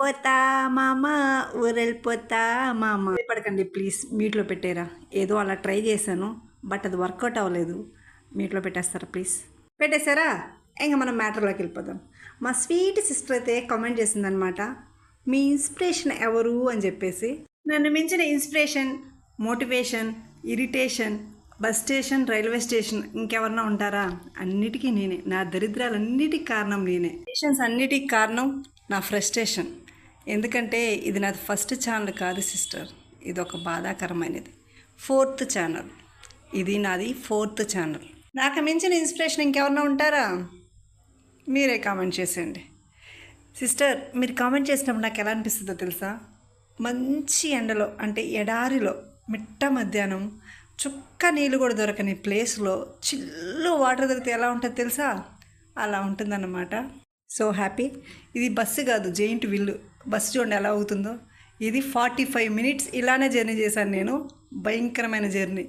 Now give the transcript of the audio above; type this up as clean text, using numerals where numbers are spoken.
పోతా మామ ఊరెళ్ళిపోతా మామ. పడకండి ప్లీజ్, మీట్లో పెట్టేరా. ఏదో అలా ట్రై చేశాను, బట్ అది వర్కౌట్ అవ్వలేదు. మీట్లో పెట్టేస్తారా ప్లీజ్? పెట్టేశారా? ఇంకా మనం మ్యాటర్లోకి వెళ్ళిపోదాం. మా స్వీట్ సిస్టర్ అయితే కామెంట్ చేసిందనమాట, మీ ఇన్స్పిరేషన్ ఎవరు అని చెప్పేసి. నన్ను మించిన inspiration, motivation, irritation, bus station, railway station ఇంకెవరన్నా ఉంటారా? అన్నిటికీ నేనే. నా దరిద్రాలన్నిటికీ కారణం నేనే. స్టేషన్స్ అన్నిటికీ కారణం నా ఫ్రస్ట్రేషన్. ఎందుకంటే ఇది నాది ఫస్ట్ ఛానల్ కాదు సిస్టర్, ఇది ఒక బాధాకరమైనది. 4th ఛానల్, ఇది నాది 4th ఛానల్. నాకు మించిన ఇన్స్పిరేషన్ ఇంకెవరన్నా ఉంటారా? మీరే కామెంట్ చేసేయండి. సిస్టర్, మీరు కామెంట్ చేసినప్పుడు నాకు ఎలా అనిపిస్తుందో తెలుసా? మంచి ఎండలో, అంటే ఎడారిలో మిట్ట మధ్యాహ్నం చుక్క నీళ్ళు కూడా దొరకని ప్లేస్లో చిల్లు వాటర్ దొరికితే ఎలా ఉంటుంది తెలుసా? అలా ఉంటుందన్నమాట. So happy. ఇది బస్సు కాదు, జెయింట్ విల్లు. బస్సు చూడండి ఎలా అవుతుందో. ఇది 45 minutes ఇలానే జర్నీ చేశాను నేను. భయంకరమైన జర్నీ.